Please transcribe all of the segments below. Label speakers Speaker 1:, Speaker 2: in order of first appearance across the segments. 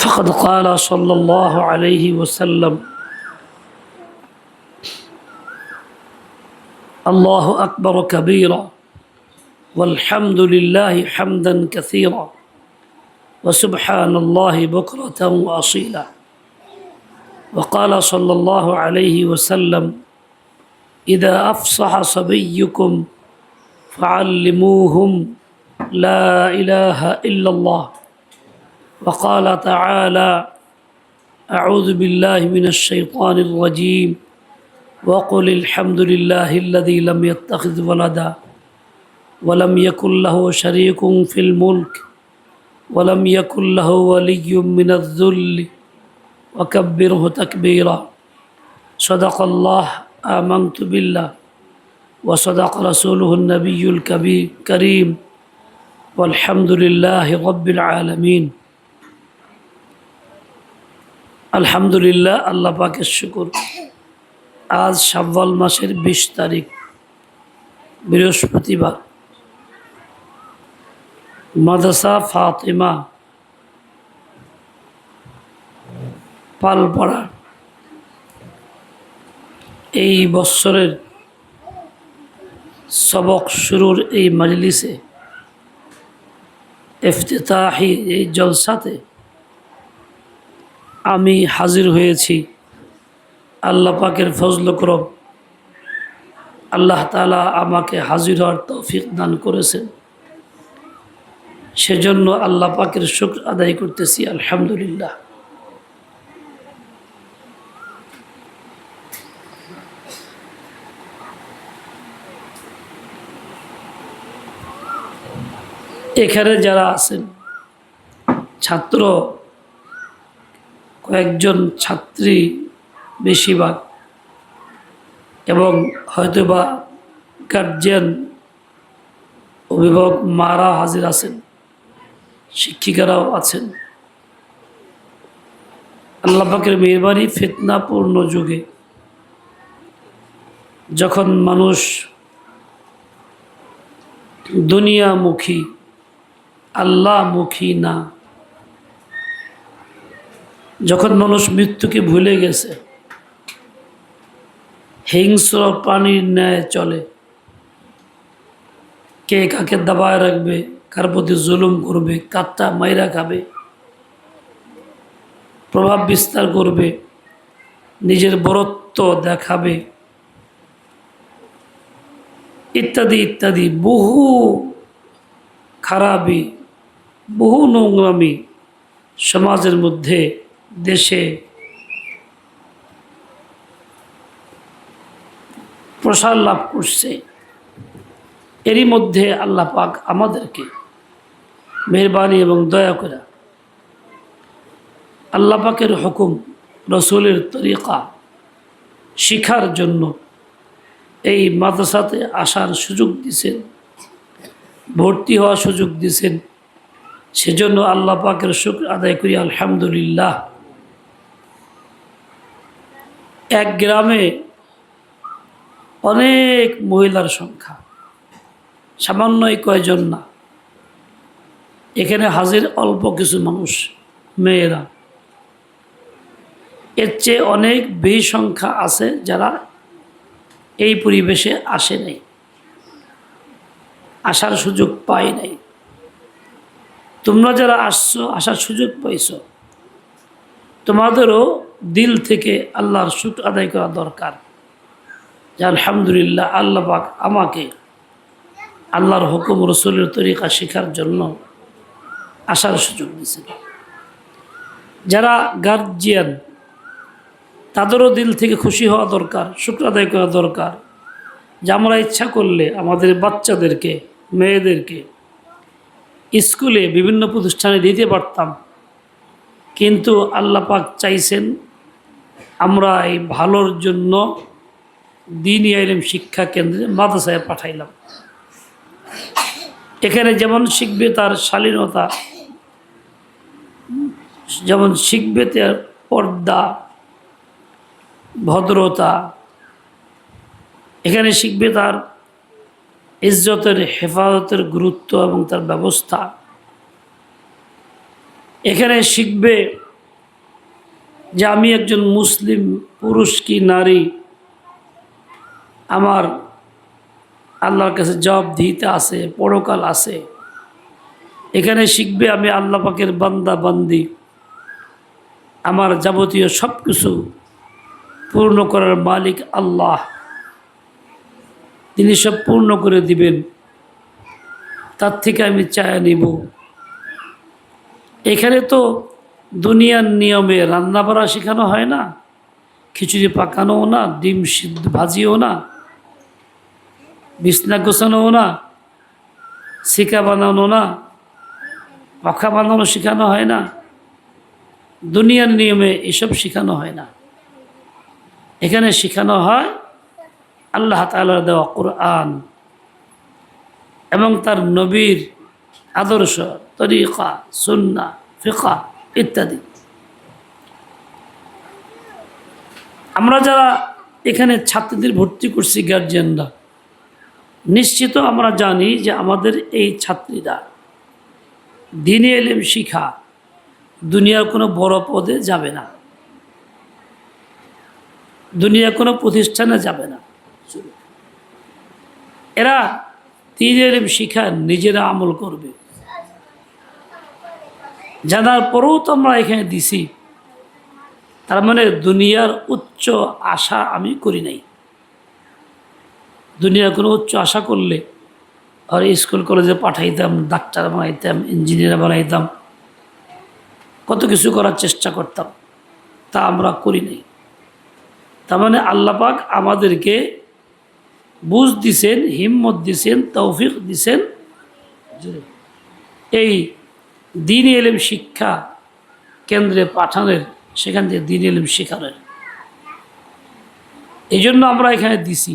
Speaker 1: فقد قال صلى الله عليه وسلم الله أكبر كبيرا والحمد لله حمدا كثيرا وسبحان الله بكرة وأصيلا وقال صلى الله عليه وسلم إذا أفصح صبيكم فعلموهم لا إله إلا الله وقال تعالى أعوذ بالله من الشيطان الرجيم وقل الحمد لله الذي لم يتخذ ولدا ولم يكن له شريك في الملك ولم يكن له ولي من الذل وكبره تكبيرا صدق الله آمنت بالله وصدق رسوله النبي الكريم والحمد لله رب العالمين আলহামদুলিল্লাহ আল্লাহ পাকের শুকর। আজ শাওয়াল মাসের 20 তারিখ বৃহস্পতিবার। মাদ্রাসা ফাতেমা পালপাড়া এই বছরের সবক শুরুর এই মজলিসে ইফতিতাহি এই জলসাতে আমি হাজির হয়েছি। আল্লাহ পাকের ফজল করম আল্লাহ তাআলা আমাকে হাজির হওয়ার তৌফিক দান করেছেন, সেজন্য আল্লাহ পাকের শুকর আদায় করতেছি আলহামদুলিল্লাহ। এখানে যারা আছেন ছাত্র, কয়েকজন ছাত্রী বেশিরভাগ, এবং হয়তোবা গার্জিয়ান অভিভাবক মারা হাজির আছেন, শিক্ষিকারাও আছেন। আল্লাহ পাকের মেহরবানি, ফিতনাপূর্ণ যুগে যখন মানুষ দুনিয়ামুখী আল্লাহমুখী না, যখন মানুষ মৃত্যুকে ভুলে গেছে, হিংস্র প্রাণীর ন্যায় চলে, কে কাকে দাবায় রাখবে, কার প্রতি জুলুম করবে, কাটটা মাইরা খাবে, প্রভাব বিস্তার করবে, নিজের বরত্ব দেখাবে, ইত্যাদি ইত্যাদি বহু খারাপি, বহু নোংরামি সমাজের মধ্যে, দেশে প্রসার লাভ করছে। এরই মধ্যে আল্লাহ পাক আমাদেরকে মেহরবানি এবং দয়া করে আল্লাহ পাকের হুকুম, রসুলের তরিকা শিখার জন্য এই মাদ্রাসাতে আসার সুযোগ দিয়েছেন, ভর্তি হওয়ার সুযোগ দিয়েছেন। সেজন্য আল্লাহ পাকের শুকর আদায় করি আলহামদুলিল্লাহ। এক গ্রামে অনেক মহিলার সংখ্যা, সামান্যই কয়জন না। এখানে হাজির অল্প কিছু মানুষ, মেয়েরা। এর চেয়ে অনেক বেশি সংখ্যা আছে যারা এই পরিবেশে আসে নাই, আসার সুযোগ পাই নাই। তোমরা যারা আসছো, আসার সুযোগ পাইছ, তোমাদেরও দিল থেকে আল্লাহর শুকর আদায় করা দরকার যে আলহামদুলিল্লাহ আল্লাহ পাক আমাকে আল্লাহর হুকুম, রসুলের তরিকা শেখার জন্য আসার সুযোগ দিয়েছেন। যারা গার্জিয়ান, তাদেরও দিল থেকে খুশি হওয়া দরকার, শুকর আদায় করা দরকার যে আমরা ইচ্ছা করলে আমাদের বাচ্চাদেরকে, মেয়েদেরকে স্কুলে, বিভিন্ন প্রতিষ্ঠানে দিতে পারতাম, কিন্তু আল্লাহ পাক চাইছেন আমরা এই ভালোর জন্য দ্বীনি ইলম শিক্ষা কেন্দ্রে মাদ্রাসায় পাঠাইলাম। এখানে যেমন শিখবে তার শালীনতা, যেমন শিখবে তার পর্দা, ভদ্রতা, এখানে শিখবে তার ইজ্জতের, হেফাজতের গুরুত্ব এবং তার ব্যবস্থা। এখানে শিখবে যে আমি একজন মুসলিম পুরুষ কি নারী, আমার আল্লাহর কাছে জবাবদিহিতা আছে, পরকাল আছে। এখানে শিখবে আমি আল্লাহ পাকের বান্দা বান্দি, আমার যাবতীয় সব কিছু পূর্ণ করার মালিক আল্লাহ, তিনি সব পূর্ণ করে দিবেন, তার থেকে আমি চায়া নিব। এখানে তো দুনিয়ার নিয়মে রান্না বাড়া শেখানো হয় না, খিচুড়ি পাকানোও না, ডিম সিদ্ধ ভাজিও না, বিছনা গোছানোও না, শিকা বানানো না, পাখা বানানো শেখানো হয় না, দুনিয়ার নিয়মে এসব শেখানো হয় না। এখানে শেখানো হয় আল্লাহ তাআলার দেওয়া কোরআন এবং তার নবীর আদর্শ, তরিকা, সুন্নাহ, ফিকহ ইত্যাদি। আমরা যারা এখানে ছাত্রদের ভর্তি করছি গার্জিয়ানরা, নিশ্চিত আমরা জানি যে আমাদের এই ছাত্রীরা দ্বীনি ইলম শিখা দুনিয়ার কোনো বড় পদে যাবে না, দুনিয়ার কোনো প্রতিষ্ঠানে যাবে না। এরা দ্বীনি ইলম শিখা নিজেরা আমল করবে। জানার পরেও তো আমরা এখানে দিছি, তার মানে দুনিয়ার উচ্চ আশা আমি করি নাই। দুনিয়ার কোনো উচ্চ আশা করলে আর স্কুল কলেজে পাঠাইতাম, ডাক্তার বানাইতাম, ইঞ্জিনিয়ার বানাইতাম, কত কিছু করার চেষ্টা করতাম, তা আমরা করি নাই। তার মানে আল্লাহ পাক আমাদেরকে বুঝ দিছেন, হিম্মত দিছেন, তৌফিক দিছেন এই দ্বীনি ইলম শিক্ষা কেন্দ্রে পাঠানোর, সেখান থেকে দ্বীনি ইলম শেখানোর। এই জন্য আমরা এখানে দিছি।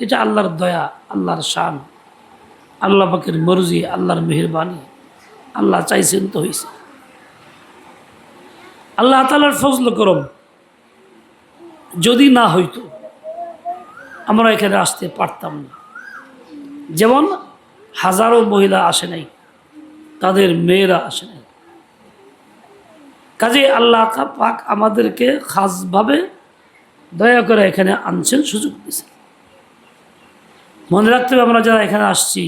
Speaker 1: এটা আল্লাহর দয়া, আল্লাহর শান, আল্লাহ পাকের মর্জি, আল্লাহর মেহেরবানি। আল্লাহ চাইছেন তো হয়েছে। আল্লাহ তাআলার ফজল করম। যদি না হইতো আমরা এখানে আসতে পারতাম না। যেমন হাজারো মহিলা আসে নাই, তাদের মেয়েরা আসে নাই। কাজে আল্লাহ পাক আমাদেরকে খাসভাবে দয়া করে এখানে আনছেন, সুযোগ দিয়েছেন। মনে রাখতে হবে আমরা যারা এখানে আসছি,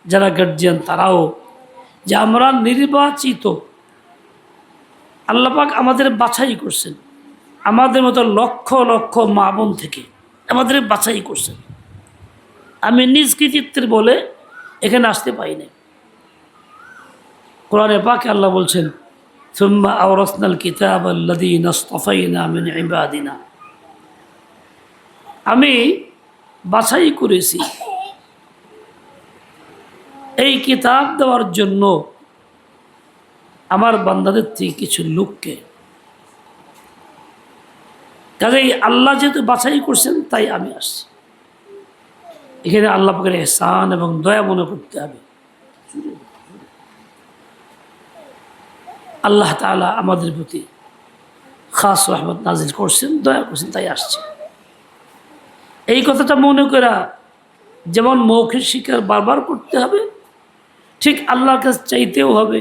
Speaker 1: যারা গার্জিয়ান, তারাও যে আমরা নির্বাচিত। আল্লাহ পাক আমাদের বাছাই করছেন, আমাদের মতো লক্ষ লক্ষ মা বোন থেকে আমাদের বাছাই করছেন। আমি নিজ কৃতিত্বের বলে এখানে আসতে পারি না। কোরআনে পাকে আল্লাহ বলছেন, সুম্মা আওরাসনাল কিতাবা আল্লাযীনা ইসতাফাইনা মিন ইবাদিনা। আমি বাছাই করেছি এই কিতাব দেওয়ার জন্য আমার বান্দাদের থেকে কিছু লোককে। কাজেই আল্লাহ যেহেতু বাছাই করছেন, তাই আমি আসছি। এখানে আল্লাহ পাকের ইহসান এবং দয়া মনে করতে হবে। আল্লাহ তাআলা আমাদের প্রতি খাস রহমত নাজিল করছেন, দয়া করছেন, তাই আসছে। এই কথাটা মনে করা, যেমন মৌখিক শিকার বারবার করতে হবে, ঠিক আল্লাহর কাছে চাইতেও হবে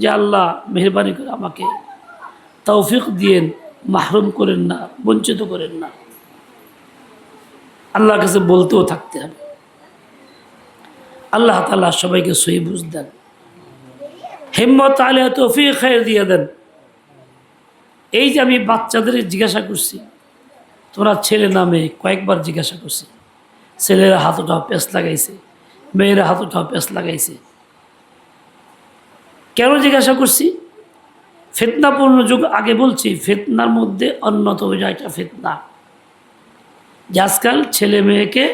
Speaker 1: যে আল্লাহ মেহেরবানি করে আমাকে তৌফিক দিয়েন, মাহরুম করেন না, বঞ্চিত করেন না। আল্লাহর কাছে বলতেও থাকতে হবে। আল্লাহ তাআলা সবাইকে সহি বুঝ দেন, হিম্মত আলে তৌফিক খায়ের দিয়ে দেন। এই যে আমি বাচ্চাদের জিজ্ঞাসা করছি, তোমরা ছেলে না মেয়ে, কয়েকবার জিজ্ঞাসা করছি। ছেলেরা হাত উঠাও, পেঁচ লাগাইছে, মেয়েরা হাত উঠাও, পেঁচ লাগাইছে। কেন জিজ্ঞাসা করছি? ফিতনাপূর্ণ যুগ। আগে বলছি, ফিতনার মধ্যে অন্যতম এটা ফিতনা যে আজকাল ছেলে মেয়েকে,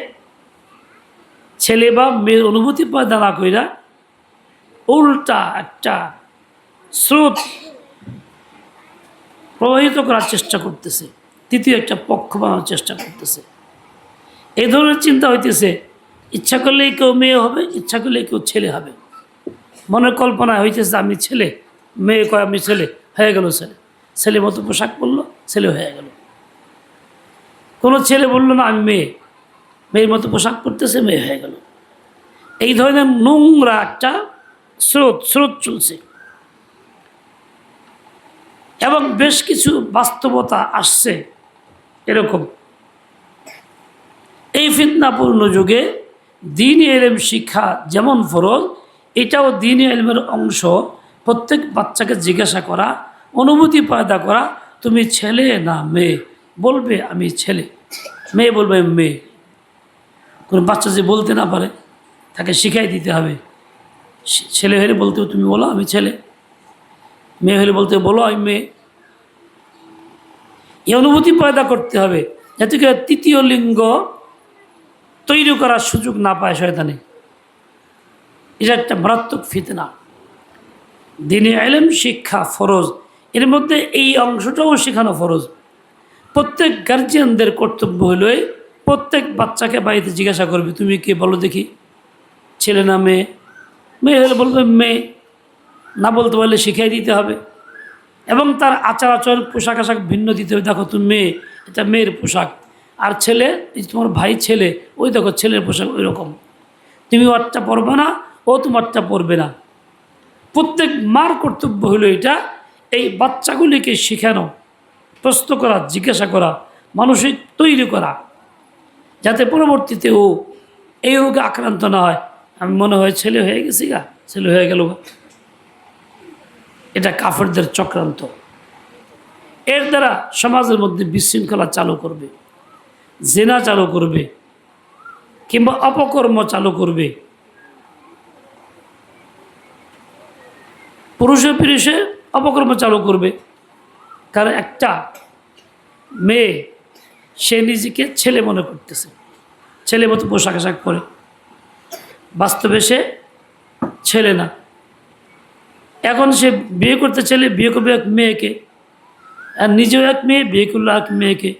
Speaker 1: ছেলে বা মেয়ের অনুভূতি পয়দা না কইরা উল্টা একটা স্রোত প্রবাহিত করার চেষ্টা করতেছে, তৃতীয় একটা পক্ষ বানানোর চেষ্টা করতেছে। এই ধরনের চিন্তা হইতেছে, ইচ্ছা করলেই কেউ মেয়ে হবে, ইচ্ছা করলেই কেউ ছেলে হবে। মনের কল্পনা হইতেছে আমি ছেলে, মেয়ে কয় আমি ছেলে, হয়ে গেল ছেলে। ছেলে মতো পোশাক পরলো, ছেলে হয়ে গেল। কোনো ছেলে বললো না আমি মেয়ে, মেয়ের মতো পোশাক পরতেছে, মেয়ে হয়ে গেল। এই ধরনের নোংরা একটা স্রোত চলছে। এবং এবং বেশ কিছু বাস্তবতা আসছে এরকম। এই ফিতনাপূর্ণ যুগে দ্বীনি ইলম শিক্ষা যেমন ফরজ, এটাও দ্বীনি ইলমের অংশ। প্রত্যেক বাচ্চাকে জিজ্ঞাসা করা, অনুভূতি পয়দা করা, তুমি ছেলে না মেয়ে, বলবে আমি ছেলে, মেয়ে বলবে আমি মেয়ে। কোনো বাচ্চা যে বলতে না পারে তাকে শিখাই দিতে হবে। ছেলে হলে বলতে তুমি বলো আমি ছেলে, মেয়ে হলে বলতে বলো আমি মেয়ে। এই অনুভূতি পয়দা করতে হবে যাতে করে তৃতীয় লিঙ্গ তৈরি করার সুযোগ না পায় শয়তানে। এটা একটা মারাত্মক ফিতনা। দ্বীনি ইলম শিক্ষা ফরজ, এর মধ্যে এই অংশটাও শেখানো ফরজ। প্রত্যেক গার্জিয়ানদের কর্তব্য হলো প্রত্যেক বাচ্চাকে বাড়িতে জিজ্ঞাসা করবে তুমি কে বলো দেখি, ছেলে না মেয়ে। মেয়ে হলে বলবে মেয়ে, না বলতে পারলে শিখিয়ে দিতে হবে। এবং তার আচার আচরণ পোশাক আশাক ভিন্ন দিতে হবে। দেখো তুমি মেয়ে, এটা মেয়ের পোশাক, আর ছেলে তোমার ভাই ছেলে, ওই দেখো ছেলের পোশাক ওই রকম, তুমি ওরটা পরবে না, ও তোমারটা পরবে না। প্রত্যেক মার কর্তব্য হলো এটা, এই বাচ্চাগুলিকে শেখানো, প্রশ্ন করা, জিজ্ঞাসা করা, মানসিক তৈরি করা, যাতে পরবর্তীতে ও এই রোগে আক্রান্ত না হয়। আমি মনে হয় ছেলে হয়ে গেছি গা, ছেলে হয়ে গেল গা। এটা কাফেরদের চক্রান্ত। এর দ্বারা সমাজের মধ্যে বিশৃঙ্খলা চালু করবে, জেনা চালু করবে, কিংবা অপকর্ম চালু করবে। পুরুষে পুরুষে অপকর্ম চালু করবে। কারণ একটা মেয়ে সে নিজেকে ছেলে মনে করতেছে, ছেলে মতো পোশাক আশাক পরে, বাস্তবে সে ছেলে না। এখন সে বিয়ে করতে ছেলে, বিয়ে করবে এক মেয়েকে, আর নিজেও এক মেয়ে, বিয়ে করলো এক মেয়েকে,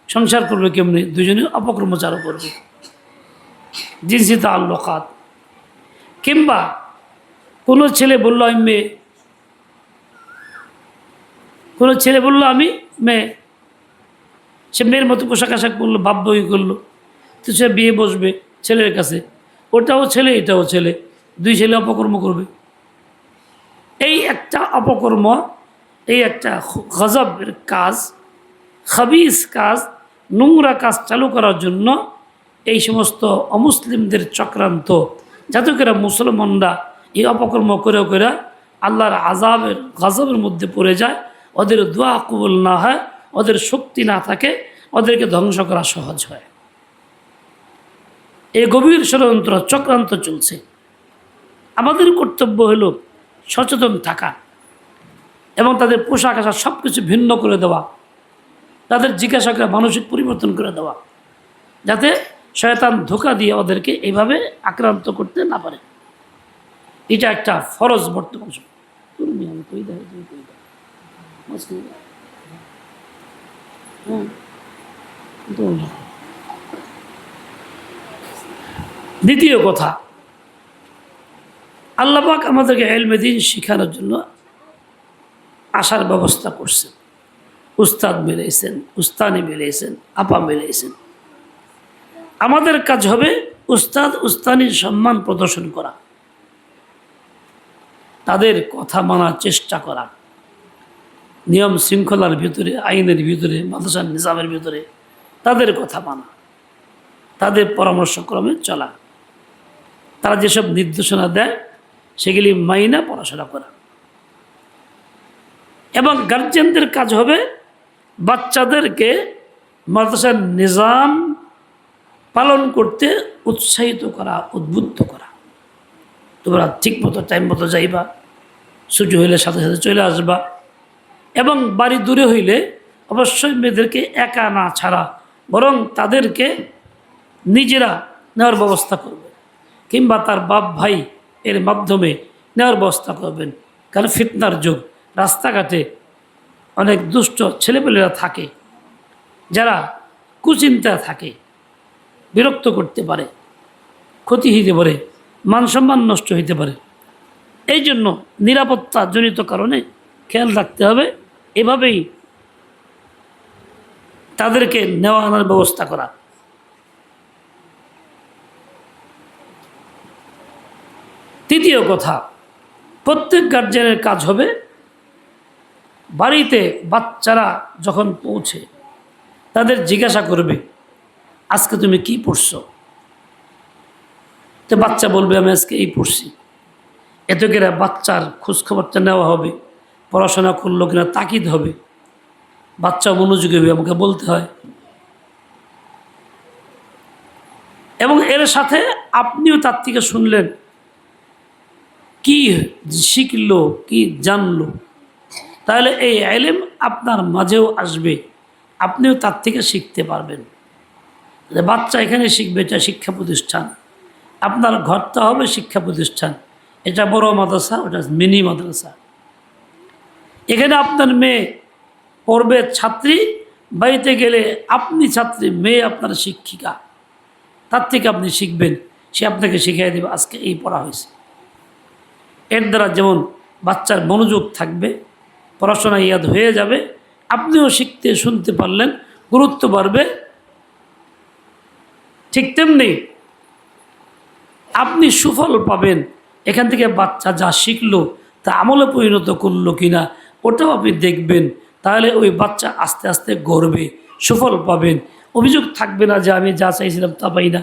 Speaker 1: সংসার করবে কেমনি? দুজনে অপকর্ম চালু করবে, জিনসি তাআল্লুকাত। কিংবা কোনো ছেলে বললো আমি মেয়ে, কোনো ছেলে বললো আমি মেয়ে, সে মেয়ের মতো পোশাক আশাক করলো, বাপ বই করলো, তো সে বিয়ে বসবে ছেলের কাছে, ওটাও ছেলে এটাও ছেলে, দুই ছেলে অপকর্ম করবে। এই একটা অপকর্ম, এই একটা গজবের কাজ, খাবিস কাজ, নোংরা কাজ চালু করার জন্য এই সমস্ত অমুসলিমদের চক্রান্ত, যাতে করে মুসলমানরা এই অপকর্ম করে করে আল্লাহর আযাবের গজবের মধ্যে পড়ে যায়, ওদের দোয়া কবুল না হয়, ওদের শক্তি না থাকে, ওদেরকে ধ্বংস করা সহজ হয়। এই গভীর ষড়যন্ত্র চক্রান্ত চলছে। আমাদের কর্তব্য হলো সচেতন থাকা এবং তাদের পোশাক আশাক সব কিছু ভিন্ন করে দেওয়া, তাদের জিজ্ঞাসা করে মানসিক পরিবর্তন করে দেওয়া, যাতে শয়তান ধোঁকা দিয়ে ওদেরকে এইভাবে আক্রান্ত করতে না পারে। এটা একটা ফরজ বর্তমান সময়। দ্বিতীয় কথা, আল্লাহ পাক আমাদেরকে ইলমে দ্বীন শিখানোর জন্য আসার ব্যবস্থা করছেন। উস্তাদ মিলেছেন, উস্তানি মিলেছেন, আপা মিলেছেন। আমাদের কাজ হবে উস্তাদ উস্তানির সম্মান প্রদর্শন করা, তাদের কথা মানার চেষ্টা করা, নিয়ম শৃঙ্খলার ভিতরে, আইনের ভিতরে, মাদ্রাসার নিজামের ভিতরে তাদের কথা মানা, তাদের পরামর্শক্রমে চলা, তারা যেসব নির্দেশনা দেয় সেগুলি মাইনা পড়াশোনা করা। এবং গার্জিয়ানদের কাজ হবে বাচ্চাদেরকে মাদ্রাসার নিজাম পালন করতে উৎসাহিত করা, উদ্বুদ্ধ করা। তোমরা ঠিক মতো টাইম মতো যাইবা, ছুটি হইলে সাথে সাথে চলে আসবা। এবং বাড়ি দূরে হইলে অবশ্যই মেয়েদেরকে একা না ছাড়া, বরং তাদেরকে নিজেরা নেওয়ার ব্যবস্থা করবে, কিংবা তার বাপ ভাই এর মাধ্যমে নেওয়ার ব্যবস্থা করবেন। কারণ ফিতনার যুগ, রাস্তাঘাটে অনেক দুষ্ট ছেলেপেলেরা থাকে যারা কুচিন্তা থাকে, বিরক্ত করতে পারে, ক্ষতি হইতে পারে, মান সম্মান নষ্ট হইতে পারে। এই জন্য নিরাপত্তাজনিত কারণে খেয়াল রাখতে হবে, এভাবেই তাদেরকে নেওয়া আনার ব্যবস্থা করা। তৃতীয় কথা, প্রত্যেক গার্জিয়ানের কাজ হবে বাড়িতে বাচ্চারা যখন পৌঁছে তাদের জিজ্ঞাসা করবে, আজকে তুমি কি পড়ছো? তো বাচ্চা বলবে, আমি আজকে এই পড়ছি। এত করে বাচ্চার খোঁজখবরটা নেওয়া হবে, পড়াশোনা করলো কিনা তাকিদ হবে, বাচ্চা মনোযোগী হবে, আমাকে বলতে হয়। এবং এর সাথে আপনিও তার থেকে শুনলেন কি শিখলো, কি জানলো। তাহলে এই ইলম আপনার মাঝেও আসবে, আপনিও তার থেকে শিখতে পারবেন। বাচ্চা এখানে শিখবে, এটা শিক্ষা প্রতিষ্ঠান। আপনার ঘরটা হবে শিক্ষা প্রতিষ্ঠান। এটা বড় মাদ্রাসা, ওটা মিনি মাদ্রাসা। এখানে আপনার মেয়ে পড়বে ছাত্রী, বাড়িতে গেলে আপনি ছাত্রী, মেয়ে আপনার শিক্ষিকা, তার থেকে আপনি শিখবেন। সে আপনাকে শিখিয়ে দেবে, আজকে এই পড়া হয়েছে। এর দ্বারা যেমন বাচ্চার মনোযোগ থাকবে, পড়াশোনা ইয়াদ হয়ে যাবে, আপনিও শিখতে শুনতে পারলেন, গুরুত্ব বাড়বে। ঠিক তেমনি আপনি সুফল পাবেন। এখান থেকে বাচ্চা যা শিখলো তা আমলে পরিণত করলো কিনা ওটাও আপনি দেখবেন। তাহলে ওই বাচ্চা আস্তে আস্তে গড়বে, সুফল পাবেন। অভিযোগ থাকবে না যে আমি যা চাইছিলাম তা পাই না।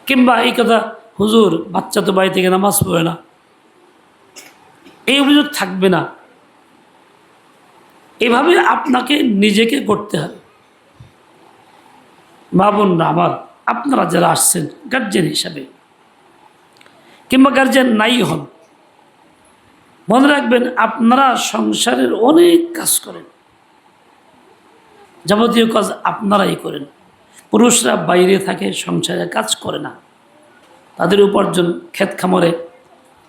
Speaker 1: কিংবা এই কথা, হুজুর বাচ্চা তো বাড়ি থেকে নামাজ পড়ে না, এই অভিযোগ থাকবে না। এভাবে আপনাকে নিজেকে করতে হবে। মা বোনরা আমার, আপনারা যারা আসছেন গার্জেন হিসাবে কিংবা গার্জেন নাই হন, মনে রাখবেন আপনারা সংসারের অনেক কাজ করেন, যাবতীয় কাজ আপনারাই করেন। পুরুষরা বাইরে থাকে, সংসারে কাজ করে না। তাদের উপার্জন ক্ষেত খামারে,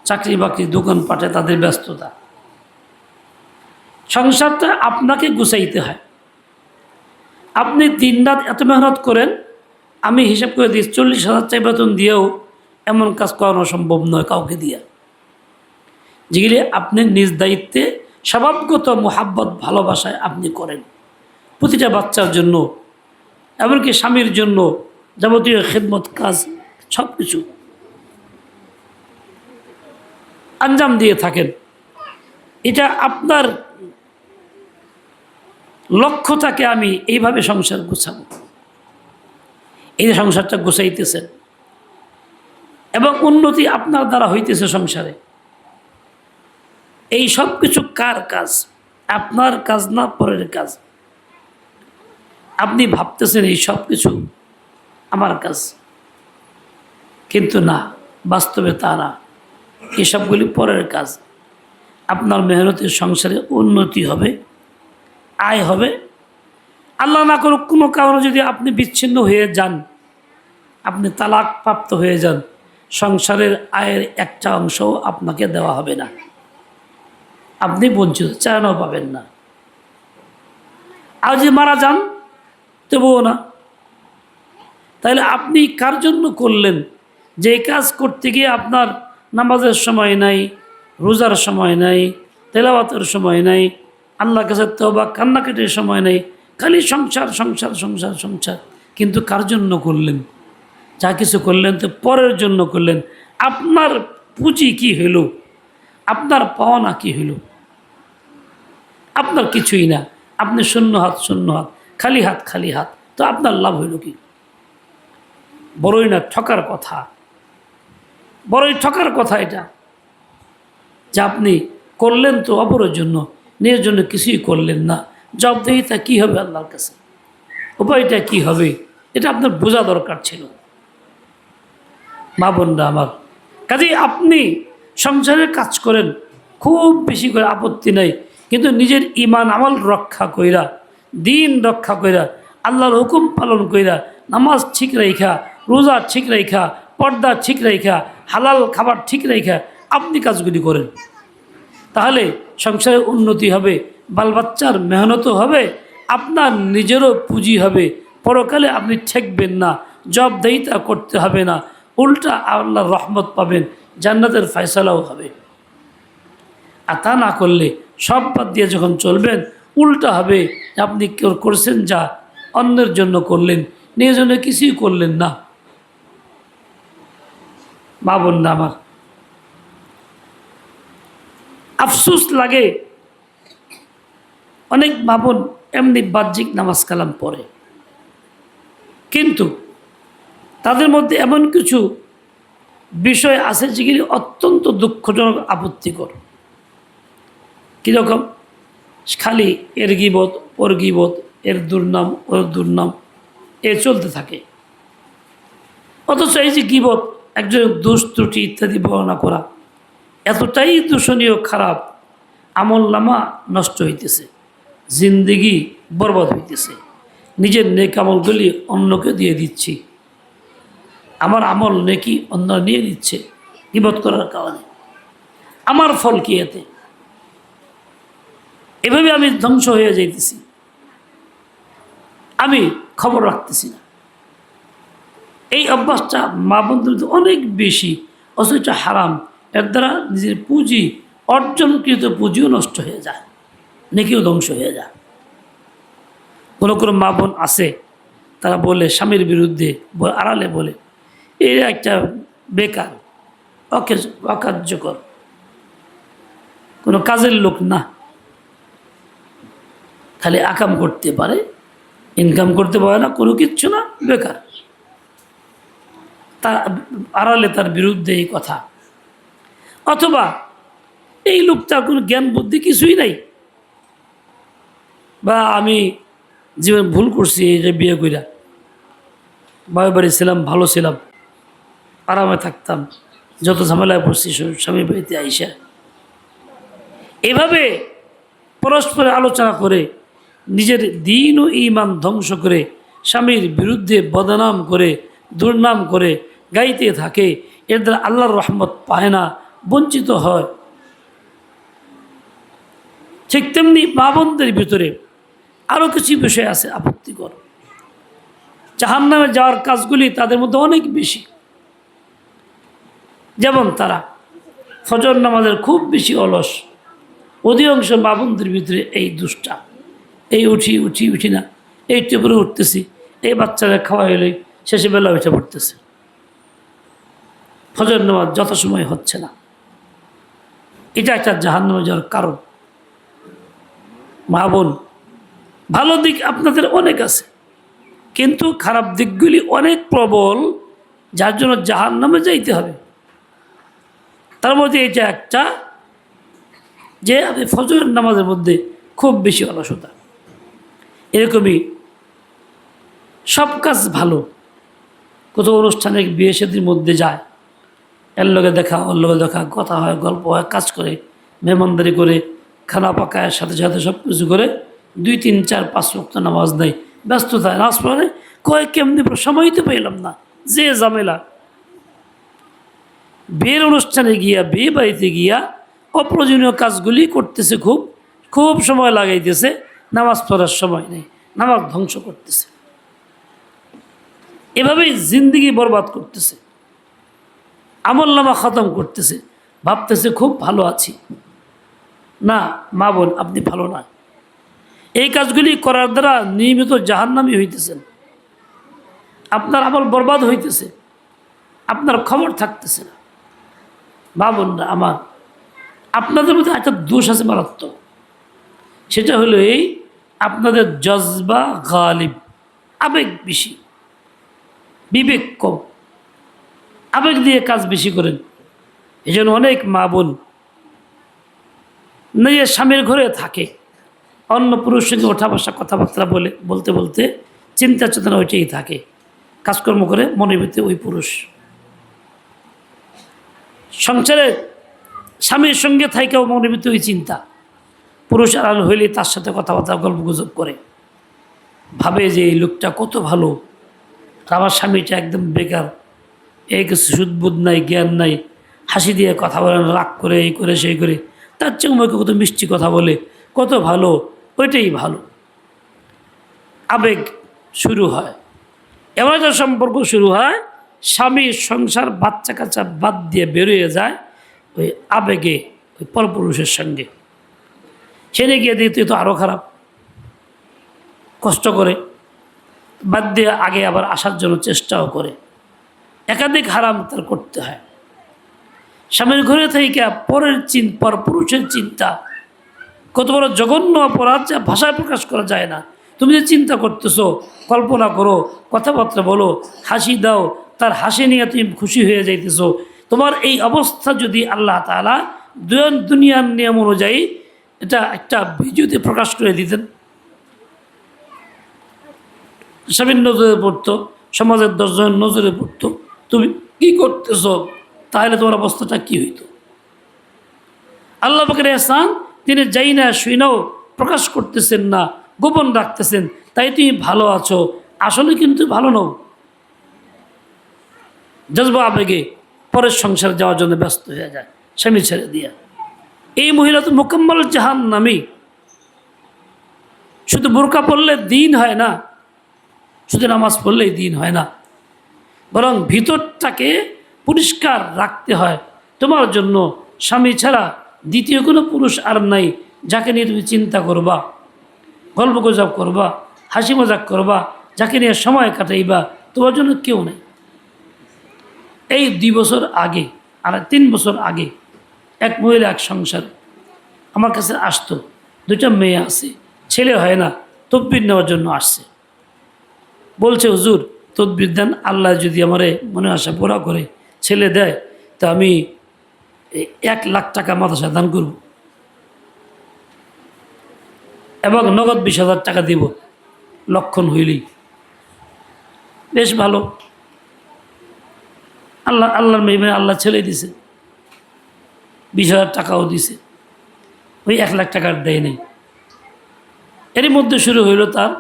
Speaker 1: চাকরি বাকরি, দোকানপাটে তাদের ব্যস্ততা। সংসারটা আপনাকে গুছাইতে হয়। আপনি দিনরাত এত মেহনত করেন, আমি হিসাব করে দিই 40,000 টাকা বেতন দিয়েও এমন কাজ করানো সম্ভব নয় কাউকে দিয়ে, যেগুলি আপনি নিজ দায়িত্বে স্বভাবগত মোহাব্বত ভালোবাসায় আপনি করেন। প্রতিটা বাচ্চার জন্য, এমনকি স্বামীর জন্য যাবতীয় খেদমত কাজ সব কিছু আঞ্জাম দিয়ে থাকেন। এটা আপনার লক্ষ্যটাকে আমি এইভাবে সংসার গুছাবো, এই যে সংসারটা গুছাইতেছেন এবং উন্নতি আপনার দ্বারা হইতেছে সংসারে, এই সব কিছু কার কাজ? আপনার কাজ না পরের কাজ? আপনি ভাবতেছেন এই সব কিছু আমার কাজ, কিন্তু না, বাস্তবে তা না। এসবগুলি পরের কাজ। আপনার মেহনতের সংসারে উন্নতি হবে, আয় হবে। আল্লাহ না করুক কোনো কারণে যদি আপনি বিচ্ছিন্ন হয়ে যান, আপনি তালাক প্রাপ্ত হয়ে যান, সংসারের আয়ের একটা অংশও আপনাকে দেওয়া হবে না, আপনি বঞ্চিত, চায়নাও পাবেন না। আর যদি মারা যান তবুও না। তাহলে আপনি কার জন্য করলেন? যে কাজ করতে গিয়ে আপনার নামাজের সময় নাই, রোজার সময় নাই, তেলাওয়াতের সময় নাই, আল্লাহর কাছে তওবা কান্নাকাটির সময় নেই, খালি সংসার সংসার সংসার সংসার। কিন্তু কার জন্য করলেন? যা কিছু করলেন তো পরের জন্য করলেন। আপনার পুঁজি কি হইল? আপনার পাওনা কি হইল? আপনার কিছুই না। আপনি শূন্য হাত শূন্য হাত, খালি হাত খালি হাত, তো আপনার লাভ হইল কি? বড়ই না ঠকার কথা, বড়ই ঠকার কথা এটা, যে আপনি করলেন তো অপরের জন্য, নিজের জন্য কিছুই করলেন না। জবাবদিহিতা কী হবে আল্লাহর কাছে? উপায়টা কি হবে? এটা আপনার বোঝা দরকার ছিল। মা বোনরা আমার, কাজেই আপনি সংসারের কাজ করেন, খুব বেশি করে আপত্তি নাই, কিন্তু নিজের ইমান আমল রক্ষা কইরা, দিন রক্ষা কইরা, আল্লাহর হুকুম পালন কইরা, নামাজ ঠিক রাইখা, রোজা ঠিক রাইখা, পর্দা ঠিক রাইখা, হালাল খাবার ঠিক রাইখা আপনি কাজগুলি করেন। তাহলে সংসারের উন্নতি হবে, বালবাচ্চার মেহনতও হবে, আপনার নিজেরও পুঁজি হবে। পরকালে আপনি ঠেকবেন না, জবাবদিহিতা করতে হবে না, উল্টা আল্লাহর রহমত পাবেন, জান্নাতের ফয়সালাও হবে। আর তা না করলে সব বাদ দিয়ে যখন চলবেন, উল্টা হবে। আপনি কেউ করছেন যা, অন্যের জন্য করলেন, নিজের জন্য কিছুই করলেন না। মা বোন না আমার, আফসোস লাগে, অনেক মা বোন এমনি বাহ্যিক নামাজ কালাম পড়ে, কিন্তু তাদের মধ্যে এমন কিছু বিষয় আছে যেগুলি অত্যন্ত দুঃখজনক, আপত্তিকর। কীরকম? খালি এর গীবত, ওর গীবত, এর দুর্নাম, ওর দুর্নাম, এ চলতে থাকে। অথচ এই যে গীবত, একজনের দোষ ত্রুটি ইত্যাদি বর্ণনা করা এতটাই দূষণীয়, খারাপ, আমল নামা নষ্ট হইতেছে, জিন্দেগি বরবাদ হইতেছে। নিজের নেক আমলগুলি অন্যকে দিয়ে দিচ্ছি, আমার আমল নেকি অন্য নিয়ে নিচ্ছে গীবত করার কারণে। আমার ফল কি এতে? এভাবে আমি ধ্বংস হয়ে যাইতেছি, আমি খবর রাখতেছি না। এই অভ্যাসটা মা বোনদের অনেক বেশি, অথচ হারাম। এর দ্বারা নিজের পুঁজি, অর্জনকৃত পুঁজিও নষ্ট হয়ে যায়, নেকিও ধ্বংস হয়ে যায়। কোনো কোনো মা বোন আছে, তারা বলে স্বামীর বিরুদ্ধে, আড়ালে বলে এই একটা বেকার, অকার্যকর, কোনো কাজের লোক না, খালি আকাম করতে পারে, ইনকাম করতে পারে না, কোনো কিচ্ছু না, বেকার। তার আড়ালে তার বিরুদ্ধে এই কথা। অথবা এই লোকটার কোনো জ্ঞান বুদ্ধি কিছুই নাই, বা আমি জীবন ভুল করছি এই যে বিয়ে কইরা, বাড়ি বাড়ি ছিলাম, ভালো ছিলাম, আরামে থাকতাম, যত ঝামেলায় পড়ছি স্বামী বাড়িতে আইসা। এভাবে পরস্পর আলোচনা করে নিজের দিন ও ঈমান ধ্বংস করে, স্বামীর বিরুদ্ধে বদনাম করে, দুর্নাম করে গাইতে থাকে। এর দ্বারা আল্লাহর রহমত পায় না, বঞ্চিত হয়। ঠিক তেমনি মা বোনদের ভিতরে আরও কিছু বিষয় আছে আপত্তিকর। জাহান্নামে যাওয়ার কাজগুলি তাদের মধ্যে অনেক বেশি। যেমন তারা ফজর নামাজের খুব বেশি অলস। অধিকাংশ মা বোনদের ভিতরে এই দুষ্টা, এই উঠি না, এই টেপরে উঠতেছি, এই বাচ্চারা খাওয়া হলে শেষে বেলা উঠে পড়তেছে, ফজর নামাজ যত সময় হচ্ছে না। এটা একটা জাহান্নামে যাওয়ার কারণ। মা বোন, ভালো দিক আপনাদের অনেক আছে, কিন্তু খারাপ দিকগুলি অনেক প্রবল, যার জন্য জাহান্নামে যাইতে হবে। তার মধ্যে এটা একটা, যে আপনি ফজর নামাজের মধ্যে খুব বেশি অলসতা। এরকমই সব কাজ ভালো, কত অনুষ্ঠানে বিয়ে শাদীর মধ্যে যায়, এর লগে দেখা, ওর লগে দেখা, কথা হয়, গল্প হয়, কাজ করে, মেহমানদারি করে, খানা পাকায়, সাথে সাথে সব কিছু করে 2, 3, 4, 5 ওয়াক্ত নামাজ নেই, ব্যস্ততায় নামাজ পড়ে কয় কেমনি সময়ই তো পেলাম না, যে ঝামেলা। বিয়ের অনুষ্ঠানে গিয়া, বিয়ে বাড়িতে গিয়া অপ্রয়োজনীয় কাজগুলি করতেছে, খুব খুব সময় লাগাইতেছে, নামাজ পড়ার সময় নেই, নামাজ ধ্বংস করতেছে। এভাবেই জিন্দেগি বরবাদ করতেছে, আমলনামা খতম করতেছে, ভাবতেছে খুব ভালো আছি। না মা বোন, আপনি ভালো না। এই কাজগুলি করার দ্বারা নিয়মিত জাহান্নামী হইতেছেন, আপনার আমল বরবাদ হইতেছে, আপনার খবর থাকতেছে না। মা বোনরা আমার, আপনাদের মধ্যে একটা দোষ আছে মারাত্মক। সেটা হলো এই, আপনাদের জজবা গালিব, আবেগ বেশি, বিবেক কম, আবেগ দিয়ে কাজ বেশি করেন। এই জন্য অনেক মা বোন নিজের স্বামীর ঘরে থাকে, অন্য পুরুষের সঙ্গে ওঠা বসা, কথাবার্তা বলতে বলতে চিন্তা চেতনা ওইটাই থাকে, কাজকর্ম করে মনের ভিতরে ওই পুরুষ। সংসারে স্বামীর সঙ্গে থাকেও মনের ভিতরে ওই চিন্তা। পুরুষ আড়াল হইলে তার সাথে কথাবার্তা, গল্প গুজব করে, ভাবে যে এই লোকটা কত ভালো, আর আমার স্বামীটা একদম বেকার, এই কিছু সুদবোধ নাই, জ্ঞান নাই, হাসি দিয়ে কথা বলেন, রাগ করে, এই করে সেই করে, তার চেয়ে আমাকে কত মিষ্টি কথা বলে, কত ভালো, ওইটাই ভালো। আবেগ শুরু হয়, এমন একটা সম্পর্ক শুরু হয়, স্বামীর সংসার, বাচ্চা কাচ্চা বাদ দিয়ে বেরোয় যায় ওই আবেগে, ওই পরপুরুষের সঙ্গে। ছেড়ে গিয়ে দিতে তো আরও খারাপ, কষ্ট করে, বাদ দিয়ে আগে আবার আসার জন্য চেষ্টাও করে, একাধিক হারাম তার করতে হয়। স্বামীর ঘরে থেকে পর পুরুষের চিন্তা কত বড় জঘন্য অপরাধ, যা ভাষায় প্রকাশ করা যায় না। তুমি যে চিন্তা করতেছো, কল্পনা করো, কথাবার্তা বলো, হাসি দাও, তার হাসি নিয়ে তুমি খুশি হয়ে যাইতেছো। তোমার এই অবস্থা যদি আল্লাহ তাআলা দুনিয়ার নিয়ম অনুযায়ী এটা একটা ভিডিওতে প্রকাশ করে দিতেন, স্বামীর নজরে পড়তো, সমাজের 10 জনের নজরে পড়তো, তুমি কি করতেছো, তাহলে তোমার অবস্থাটা কি হইতো? আল্লাহ পাকের এহসান, তিনি যাই না শুই নাও প্রকাশ করতেছেন না, গোপন রাখতেছেন, তাই তুমি ভালো আছো, আসলে কিন্তু ভালো নও। জজবা আবেগে পরের সংসার যাওয়ার জন্য ব্যস্ত হয়ে যায়, স্বামী ছেড়ে দিয়া। এই মহিলা তো মোকাম্মল জাহান্নামী। শুধু বোরকা পড়লে দিন হয় না, শুধু নামাজ পড়লেই দিন হয় না, বরং ভিতরটাকে পরিষ্কার রাখতে হয়। তোমার জন্য স্বামী ছাড়া দ্বিতীয় কোনো পুরুষ আর নাই, যাকে নিয়ে তুমি চিন্তা করবা, গল্প গুজব করবা, হাসি মজাক করবা, যাকে নিয়ে সময় কাটাইবা, তোমার জন্য কেউ নেই। এই 2 বছর আগে আর 3 বছর আগে এক মহিলা এক সংসার আমার কাছে আসতো, 2টা মেয়ে আছে, ছেলে হয় না, তদবির নেওয়ার জন্য আসছে। বলছে, হুজুর তদবির দেন, আল্লাহ যদি আমারে মনে আশা পুরা করে ছেলে দেয়, তা আমি 1 লাখ টাকা মাদ্রাসা দান করব এবং নগদ 20,000 টাকা দিব লক্ষণ হইলেই। বেশ ভালো, আল্লাহর মেয়ে, আল্লাহ ছেলে দিছে, 20,000 টাকাও দিছে, ওই 1 লাখ টাকার দেয় নেই। এরই মধ্যে শুরু হইল তার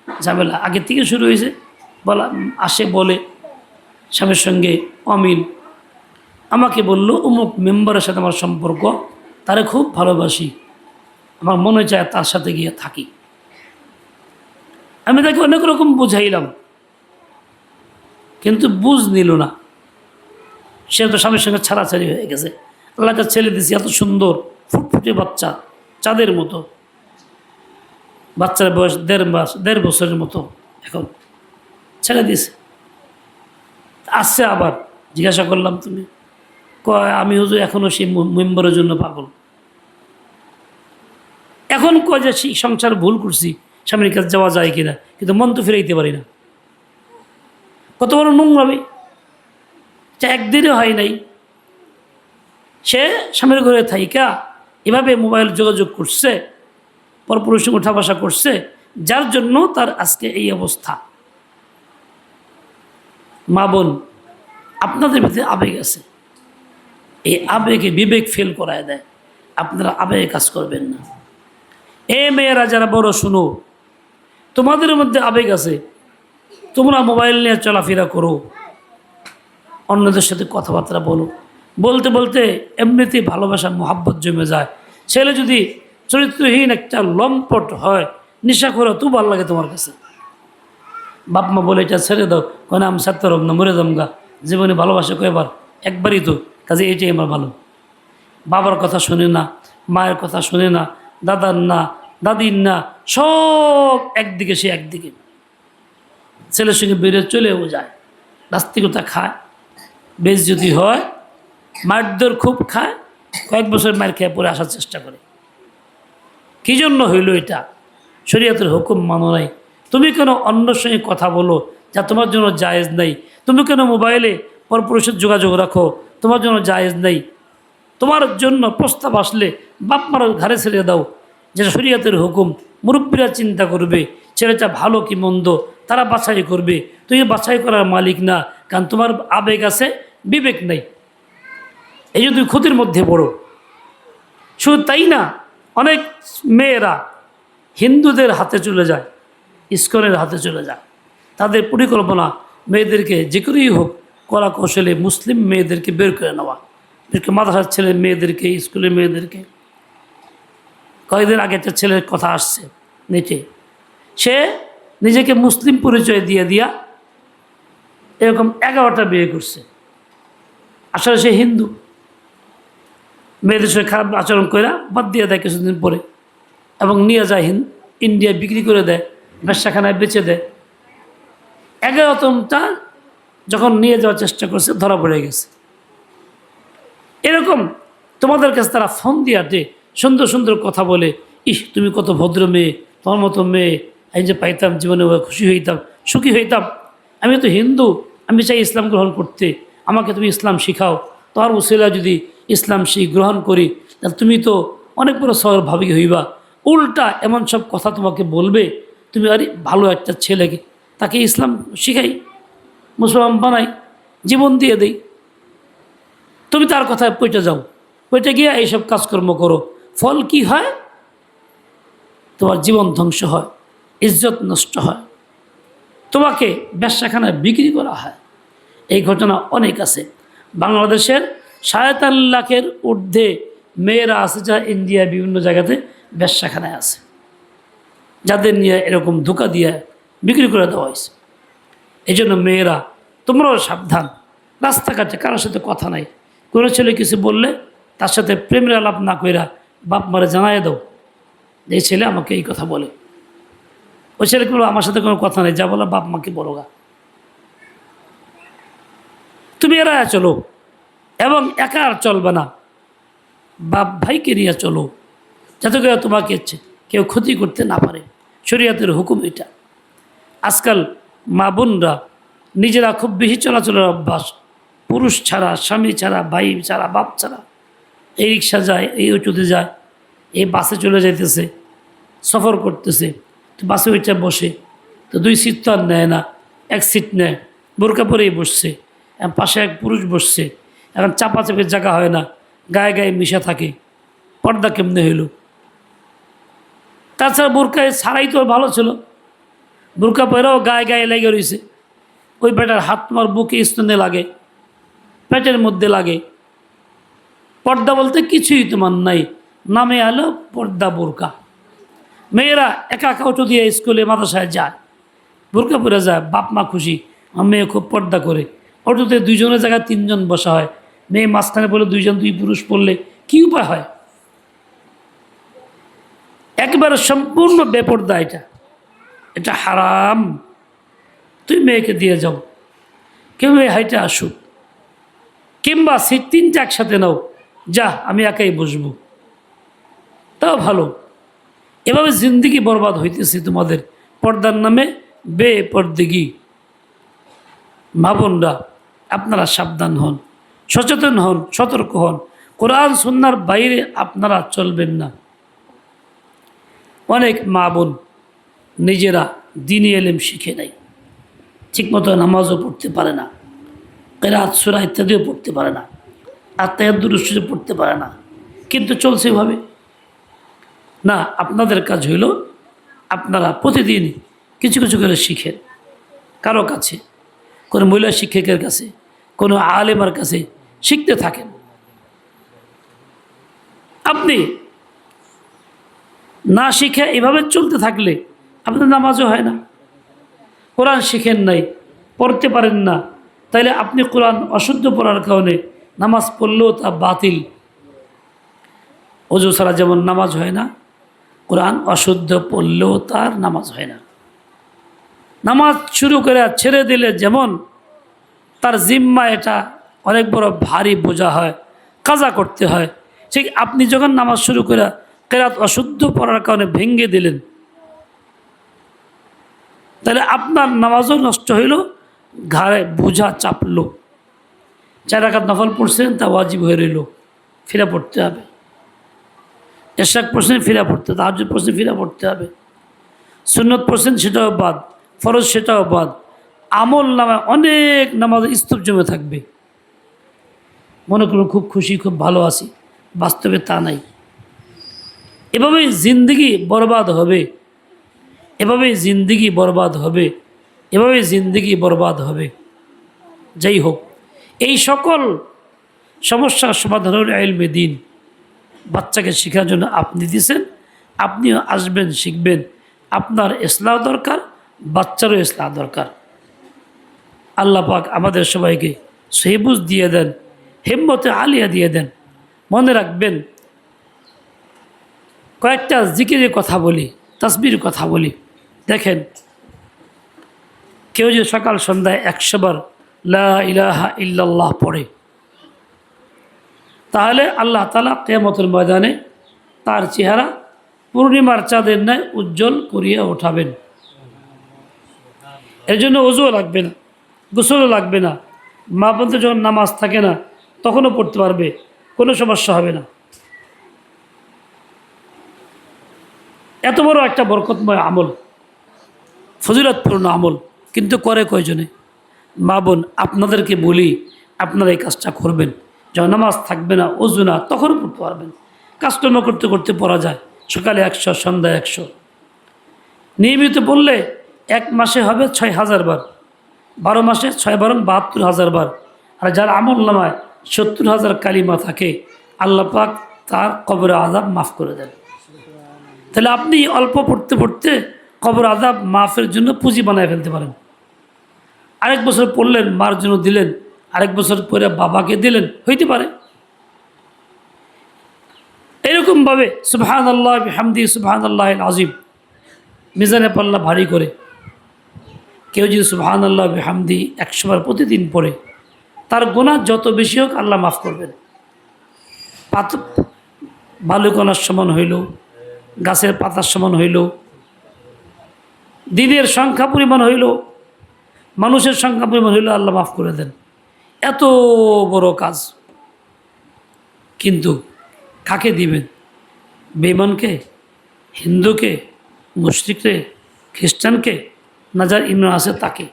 Speaker 1: ঝামেলা, আগে থেকে শুরু হয়েছে। বলা আসে, বলে স্বামীর সঙ্গে অমিল, আমাকে বলল অমুক মেম্বারের সাথে আমার সম্পর্ক, তারে খুব ভালোবাসি, আমার মনে চায় তার সাথে গিয়ে থাকি। আমি তাকে অনেক রকম বুঝাইলাম, কিন্তু বুঝ নিল না। সে তো স্বামীর সঙ্গে ছাড়াছাড়ি হয়ে গেছে। আল্লাহকে ছেলে দিছি, এত সুন্দর ফুটফুটে বাচ্চা, চাঁদের মতো, বাচ্চার বয়স 1.5 বছরের মতো, এখন ছেড়ে দিয়েছে। আসছে আবার, জিজ্ঞাসা করলাম তুমি? কয়, আমি হুজুর এখনও সেই মেম্বারের জন্য পাগল। এখন কয় যে সেই সংসার ভুল করছি, স্বামীর কাছে যাওয়া যায় কিনা, কিন্তু মন তো ফিরাইতে পারি না। কত বড় নোংরামি! একদিনও হয় নাই সে স্বামীর ঘরে থাইকা এভাবে মোবাইল যোগাযোগ করছে, পরপুরুষে উঠা বসা করছে, যার জন্য তার আজকে এই অবস্থা। মা বোন, আপনাদের ভিতরে আবেগ আছে, এই আবেগে বিবেক ফেল করায় দেয়। আপনারা আবেগে কাজ করবেন না। এ মেয়েরা যারা বড়, শুনো, তোমাদের মধ্যে আবেগ আছে, তোমরা মোবাইল নিয়ে চলাফেরা করো, অন্যদের সাথে কথাবার্তা বলো, বলতে বলতে এমনিতেই ভালোবাসা মোহাব্বত জমে যায়। ছেলে যদি চরিত্রহীন একটা লম্পট হয়, নেশা করো, তো ভালো লাগে তোমার কাছে। বাপ মা বলে এটা ছেড়ে দাও, কেন আমি ছাড়তে রব না, মরে যামগা, জীবনে ভালোবাসা কয়বার, একবারই তো, কাজে এইটাই আমার ভালো। বাবার কথা শুনে না, মায়ের কথা শুনে না, দাদার না, দাদির না, সব একদিকে, সে একদিকে। ছেলের সঙ্গে বেরিয়ে চলেও যায়, নাস্তিকতা খায়, বেইজ্জতি হয়, মারধর খুব খায়, কয়েক বছর মার খেয়ে পরে আসার চেষ্টা করে। কী জন্য হইল এটা? শরীয়তের হুকুম মানো নাই। তুমি কেন অন্যর সঙ্গে কথা বলো যা তোমার জন্য জায়েজ নাই? তুমি কেন মোবাইলে পরপুরুষের যোগাযোগ রাখো, তোমার জন্য জায়েজ নাই? তোমার জন্য প্রস্তাব আসলে বাপ মার ঘাড়ে ছেড়ে দাও, যেটা শরীয়তের হুকুম। মুরব্বীরা চিন্তা করবে ছেলেটা ভালো কি মন্দ, তারা বাছাই করবে, তুমি বাছাই করার মালিক না, কারণ তোমার আবেগ আছে, বিবেক নেই। এই যে তুমি ক্ষতির মধ্যে পড়ো। শুধু তাই না, অনেক মেয়েরা হিন্দুদের হাতে চলে যায়, ইস্কনের হাতে চলে যায়। তাদের পরিকল্পনা মেয়েদেরকে যে করেই হোক কলা কৌশলে মুসলিম মেয়েদেরকে বের করে নেওয়া, মাদ্রাসার ছেলে মেয়েদেরকে, স্কুলের মেয়েদেরকে। কয়েকদিন আগে একটা ছেলের কথা আসছে নেটে, সে নিজেকে মুসলিম পরিচয় দিয়ে দিয়া এরকম 11টা বিয়ে করছে। আসলে সে হিন্দু। মেয়েদের সঙ্গে খারাপ আচরণ করে বাদ দিয়ে দেয় কিছুদিন পরে, এবং নিয়ে যায় ইন্ডিয়ায় বিক্রি করে দেয়, ব্যবসাখানায় বেচে দেয়। 11তমটা যখন নিয়ে যাওয়ার চেষ্টা করছে, ধরা পড়ে গেছে। এরকম তোমাদের কাছে তারা ফোন দিয়ে আটে সুন্দর সুন্দর কথা বলে, ইস তুমি কত ভদ্র মেয়ে, তোমার মতো মেয়ে আমি যে পাইতাম জীবনে খুশি হইতাম, সুখী হইতাম। আমি তো হিন্দু, আমি চাই ইসলাম গ্রহণ করতে, আমাকে তুমি ইসলাম শিখাও, তোমার উসিলা যদি ইসলাম গ্রহণ করি তাহলে তুমি তো অনেক বড় সর ভাবি হইবা। উল্টা এমন সব কথা তোমাকে বলবে, তুমি আরে ভালো একটা ছেলেকে তাকে ইসলাম শিখাই, মুসলমান বানাই, জীবন দিয়ে দেই, তুমি তার কথায় পইটা যাও, পইটা গিয়ে এইসব কাজকর্ম করো। ফল কি হয়? তোমার জীবন ধ্বংস হয়, ইজ্জত নষ্ট হয়, তোমাকে ব্যবসাখানায় বিক্রি করা হয়। এই ঘটনা অনেক আছে। বাংলাদেশের 3.5 লাখের ঊর্ধ্বে মেয়েরা আছে যা ইন্ডিয়া বিভিন্ন জায়গাতে ব্যবসাখানায় আছে, যাদের নিয়ে এরকম ধোঁকা দিয়ে বিক্রি করে দেওয়া হয়েছে। এই জন্য মেয়েরা তোমরাও সাবধান, রাস্তাঘাটে কারোর সাথে কথা নাই, কোনো ছেলে কিছু বললে তার সাথে প্রেমের আলাপ না কইরা বাপ মারে জানাই দাও যে এই ছেলে আমাকে এই কথা বলে। ওই ছেলেকে বলো আমার সাথে কোনো কথা নেই, যা বলো বাপ মাকে বলো গা। তুমি এরা চলো, এবং একা আর চলবে না, বাপ ভাইকে নিয়ে চলো, যাতে করে তোমাকে কেউ ক্ষতি করতে না পারে। শরীয়তের হুকুম এটা। আজকাল মা বোনরা নিজেরা খুব বেশি চলাচলের অভ্যাস, পুরুষ ছাড়া, স্বামী ছাড়া, ভাই ছাড়া, বাপ ছাড়া, এই রিক্সা যায়, এই অটোতে যায়, এই বাসে চলে যাইতেছে, সফর করতেছে, তো বাসে ওইটা বসে, তো 2 সিট তো আর নেয় না, 1 সিট নেয়, বোরকা পরেই বসছে, পাশে এক পুরুষ বসছে, এখন চাপাচাপির জায়গা হয় না, গায়ে গায়ে মিশা থাকে, পর্দা কেমনে হইল? তাছাড়া বোরকায় ছাড়াই তো ভালো ছিল, বোরকা পরেও গায়ে গায়ে লেগে রয়েছে, ওই বেটার হাত তোমার বুকে স্তনে লাগে, পেটের মধ্যে লাগে। পর্দা বলতে কিছুই তোমার নাই, নামে আলো পর্দা বোরকা। মেয়েরা একা একা অটো দিয়ে স্কুলে মাদ্রাসায় যায়, বোরকা পরে যায়, বাপ মা খুশি, আমার মেয়ে খুব পর্দা করে। অটোতে 2 জনের জায়গায় 3 জন বসা হয়, মেয়ে মাঝখানে বলে 2 জন 2 পুরুষ পড়লে কি উপায় হয়? একবারে সম্পূর্ণ বেপর্দা, এটা হারাম। তুই মেয়েকে দিয়ে যাও, কেউ হাইটে আসুক, কিংবা সিট 3টা একসাথে নাও, যা আমি একাই বসবো, তাও ভালো। এভাবে জিন্দিগি বরবাদ হইতেছে তোমাদের পর্দার নামে বেপর্দেগি। মা বোনরা আপনারা সাবধান হন, সচেতন হন, সতর্ক হন, কোরআন সুন্নাহর বাইরে আপনারা চলবেন না। অনেক মা বোন নিজেরা দ্বীনি ইলম শিখে নাই, ঠিকমতো নামাজও পড়তে পারে না, কিরাত সূরা ইত্যাদিও পড়তে পারে না, আত্মায়াত দুরূদ পড়তে পারে না, কিন্তু চলছে এভাবে না। আপনাদের কাজ হইল আপনারা প্রতিদিন কিছু কিছু করে শিখেন, কারো কাছে, কোনো মহিলা শিক্ষকের কাছে, কোনো আলেমার কাছে শিখতে থাকেন। আপনি না শিখে এভাবে চলতে থাকলে আপনার নামাজও হয় না, কোরআন শিখেন নাই, পড়তে পারেন না, তাইলে আপনি কোরআন অশুদ্ধ পড়ার কারণে নামাজ পড়লেও তা বাতিল। ওযু ছাড়া যেমন নামাজ হয় না, কোরআন অশুদ্ধ পড়লেও তার নামাজ হয় না। নামাজ শুরু করে ছেড়ে দিলে যেমন তার জিম্মা এটা অনেক বড় ভারী বোঝা হয়, কাজা করতে হয়, ঠিক আপনি যখন নামাজ শুরু করে কিরাত অশুদ্ধ পড়ার কারণে ভেঙে দিলেন, তাহলে আপনার নামাজও নষ্ট হইল, ঘাড়ে বোঝা চাপলো। 4 রাকাত নফল পড়ছেন, তা ওয়াজিব হয়ে রইল, ফিরে পড়তে হবে। এশরাক পড়ছেন, ফিরে পড়তে, তাহাজ্জুদ পড়ছেন, ফিরে পড়তে হবে। সুন্নত পড়ছেন, সেটাও বাদ, ফরজ সেটাও বাদ। আমল নামে অনেক নামাজ স্তূপ জমে থাকবে, মনে করুন খুব খুশি, খুব ভালো আছি, বাস্তবে তা নাই। এভাবেই জিন্দিগি বরবাদ হবে, এভাবেই জিন্দিগি বরবাদ হবে, এভাবেই জিন্দিগি বরবাদ হবে। যাই হোক, এই সকল সমস্যার সমাধান হল ইলমে দ্বীন। বাচ্চাকে শেখার জন্য আপনি দিয়েছেন, আপনিও আসবেন, শিখবেন। আপনার ইসলাহ দরকার, বাচ্চারও ইসলাহ দরকার। আল্লাহ পাক আমাদের সবাইকে সহি বুঝ দিয়ে দেন, হিম্মতে আলিয়া দিয়ে দেন। মনে রাখবেন, কয়েকটা জিকিরের কথা বলি, তাসবির কথা বলি। দেখেন, কেউ যদি সকাল সন্ধ্যায় 100 বার লা ইলাহা ইল্লাল্লাহ পড়ে, তাহলে আল্লাহ তাআলা কিয়ামতের ময়দানে তার চেহারা পূর্ণিমার চাঁদের ন্যায় উজ্জ্বল করিয়া ওঠাবেন। এর জন্য ওযুও লাগবে না, গোসলও লাগবে না। মা বোনদের যখন নামাজ থাকে না তখনও পড়তে পারবে, কোনো সমস্যা হবে না। এত বড় একটা বরকতময় আমল, ফজিলতপূর্ণ আমল, কিন্তু করে কয়জনে? মা বোন, আপনাদেরকে বলি, আপনারা এই কাজটা করবেন। যখন নামাজ থাকবে না, ওযু না, তখনও পড়তে পারবেন। কাজকর্ম করতে করতে পড়া যায়, সকালে 100, সন্ধ্যায় 100। নিয়মিত পড়লে 1 মাসে হবে 6000 বার, 12 মাসে 6 বারং 72,000 বার। আর যার আমল নামায় 70,000 কালিমা থাকে, আল্লাহ পাক তার কবরে আযাব মাফ করে দেন। তাহলে আপনি অল্প পড়তে পড়তে কবর আযাব মাফের জন্য পুঁজি বানায় ফেলতে পারেন। আরেক বছর পড়লেন, মার জন্য দিলেন, আরেক বছর পরে বাবাকে দিলেন, হইতে পারে। এরকমভাবে সুবহানাল্লাহ বিহামদিহি সুবহানাল্লাহিল আযীম মিজানে পাল্লা ভারী করে কেউ যদি সুবহানাল্লাহ বিহামদিহি 100 বার প্রতিদিন পড়ে, তার গুনাহ যত বেশি হোক আল্লাহ মাফ করবেন। বালুকণার সমান হইল, গাছের পাতার সমান হইল, দিনের সংখ্যা পরিমাণ হইল, মানুষের সংখ্যা পরিমাণ হইল, আল্লাহ মাফ করে দেন। এত বড় কাজ, কিন্তু কাকে দিবেন? বেঈমানকে, হিন্দুকে, মুশরিককে, খ্রিস্টানকে, না যার ইমান আছে তাকে?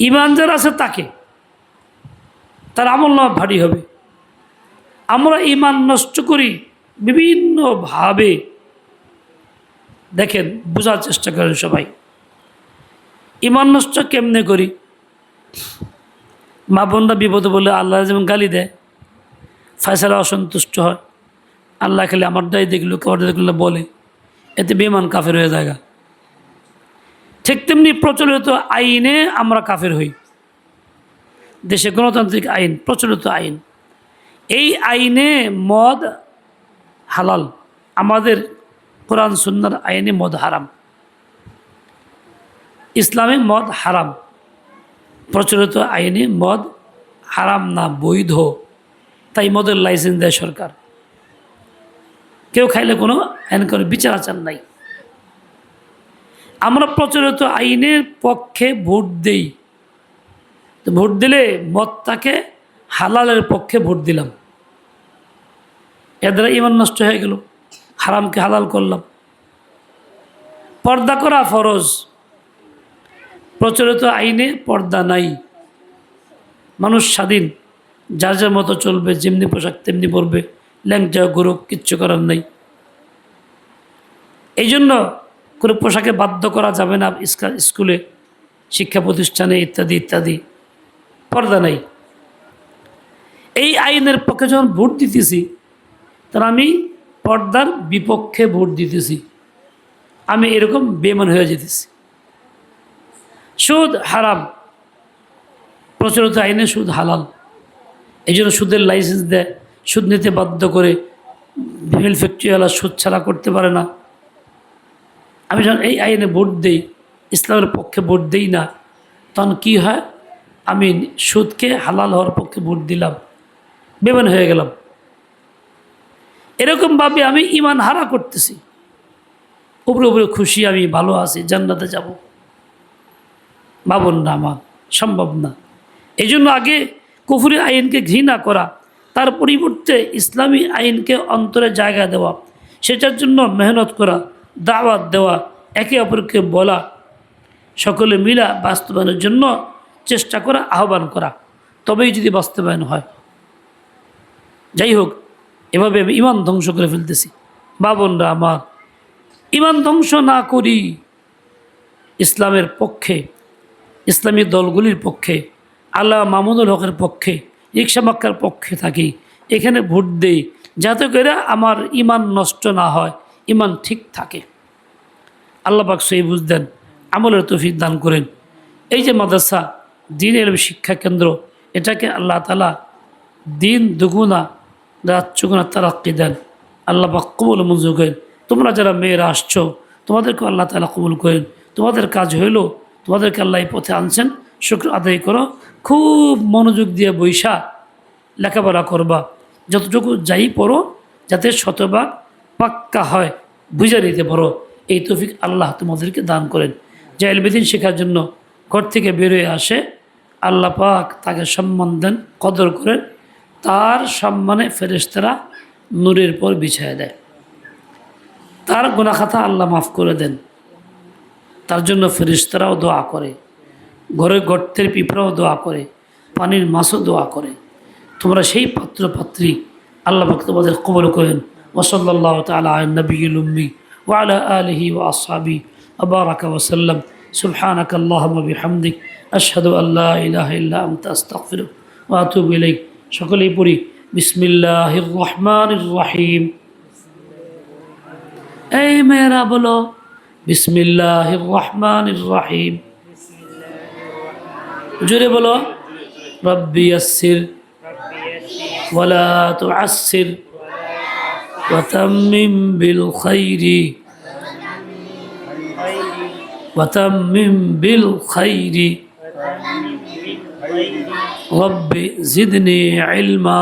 Speaker 1: ইমান যার আছে তাকে, তার আমল নামা ভারী হবে। আমরা ইমান নষ্ট করি বিভিন্নভাবে। দেখেন, বোঝার চেষ্টা করেন সবাই। ইমান নষ্ট কেমনে করি? মা বোনরা বিপদে বলে আল্লাহ যেমন গালি দেয়, ফয়সালা অসন্তুষ্ট হয়, আল্লাহ খালি আমারটাই দেখলো, কেউটা দেখলো বলে, এতে বেঈমান কাফের হয়ে যায়। ঠিক তেমনি প্রচলিত আইনে আমরা কাফের হই। দেশে গণতান্ত্রিক আইন, প্রচলিত আইন, এই আইনে মদ হালাল। আমাদের কোরআন সুন্নাহর আইনে মদ হারাম, ইসলামে মদ হারাম। প্রচলিত আইনে মদ হারাম না, বৈধ। তাই মদের লাইসেন্স দেয় সরকার। কেউ খাইলে কোনো আইন করে বিচার আচার নাই। আমরা প্রচলিত আইনের পক্ষে ভোট দেই। তো ভোট দিলে মদটাকে হালালের পক্ষে ভোট দিলাম, এর দ্বারা ইমান নষ্ট হয়ে গেল, হারামকে হালাল করলাম। পর্দা করা ফরজ, প্রচলিত আইনে পর্দা নাই। মানুষ স্বাধীন, যার যার মতো চলবে, যেমনি পোশাক তেমনি পরবে, ল্যাংচা গরু, কিচ্ছু করার নেই। এই জন্য কোনো পোশাকে বাধ্য করা যাবে না, স্কুলে, শিক্ষা প্রতিষ্ঠানে, ইত্যাদি ইত্যাদি। পর্দা নেই। এই আইনের পক্ষে যখন ভোট দিতেছি, তখন আমি পর্দার বিপক্ষে ভোট দিতেছি। আমি এরকম বেঈমান হয়ে যেতেছি। সুদ হারাম, প্রচলিত আইনে সুদ হালাল। এই জন্য সুদের লাইসেন্স দেয়, সুদ নিতে বাধ্য করে। মিল ফ্যাক্টরিওয়ালা সুদ ছাড়া করতে পারে না। আমি যখন এই আইনে ভোট দেই, ইসলামের পক্ষে ভোট দেই না, তখন কি হয়? আমি সুদকে হালাল হওয়ার পক্ষে ভোট দিলাম, বেঈমান হয়ে গেলাম। এরকমভাবে আমি ইমান হারা করতেছি। উপরে উপরে খুশি, আমি ভালো আছি, জান্নাতে যাব, ভাবুন না, আমার সম্ভব না। এই জন্য আগে কুফরি আইনকে ঘৃণা করা, তার পরিবর্তে ইসলামী আইনকে অন্তরে জায়গা দেওয়া, সেটার জন্য মেহনত করা, দাওয়াত দেওয়া, একে অপরকে বলা, সকলে মিলা বাস্তবায়নের জন্য চেষ্টা করা, আহ্বান করা, তবেই যদি বাস্তবায়ন হয়। যাই হোক, এভাবে আমি ইমান ধ্বংস করে ফেলতেছি। বাবনরা আমার, ইমান ধ্বংস না করি, ইসলামের পক্ষে, ইসলামী দলগুলির পক্ষে, আল্লাহ মামুনুল হকের পক্ষে, রিকশা মাক্কার পক্ষে থাকি, এখানে ভোট দেই, যাতে করে আমার ইমান নষ্ট না হয়, ইমান ঠিক থাকে। আল্লাহ পাক সেই বুঝ দেন, আমলের তৌফিক দান করেন। এই যে মাদ্রাসা, দ্বীনের শিক্ষা কেন্দ্র, এটাকে আল্লাহ তাআলা দিন দুগুণা রাত চুগুণা তারাক্কি দেন। আল্লাহ পাক কবুল মঞ্জুর করেন। তোমরা যারা মেয়েরা আসছো, তোমাদেরকে আল্লাহ তাআলা কবুল করেন। তোমাদের কাজ হইল, তোমাদেরকে আল্লাহ এই পথে আনছেন, শুকর আদায় করো। খুব মনোযোগ দিয়ে বৈশা লেখাপড়া করবা, যতটুকু যাই পড়ো যাতে শতভাগ পাক্কা হয়, বুঝে নিতে পারো। এই তৌফিক আল্লাহ তোমাদেরকে দান করেন। যে ইলমে শেখার জন্য ঘর থেকে বেরোয় আসে, আল্লাহ পাক তাকে সম্মান দেন, কদর করেন, তার সম্মানে ফেরেশতারা নূরের পর বিছায় দেয়। তার গুনাহ খাতা আল্লাহ মাফ করে দেন। তার জন্য ফেরেশতারাও দোয়া করে, ঘরের গর্তের পিঁপড়াও দোয়া করে, পানির মাছও দোয়া করে। তোমরা সেই পাত্র পাত্রী, আল্লাহ পাক তোমাদের কবুল করেন। ওয়াসাল্লাল্লাহু তাআলা আলা নবিয়্যিল উম্মি ওয়া আলা আলিহি ওয়া আসহাবিহি ওয়া বারাকা ওয়া সাল্লাম। সুবহানাকা আল্লাহুম্মা বিহামদিক আশহাদু আল্লা ইলাহা ইল্লা আনতা আস্তাগফিরুকা ওয়া আতুবু ইলাইক। সকলেই পড়ি বিসমিল্লাহির রহমানির রহিম। এই মেয়েরা বলো বিসমিল্লাহির রহমানির রহিম। জোরে বলো রব্বি ইয়াসসির ওয়ালা তুআসসির ওয়াতাম্মিম বিল খাইরি ওয়াতাম্মিম বিল খাইরি রব্বি জিদনি ইলমা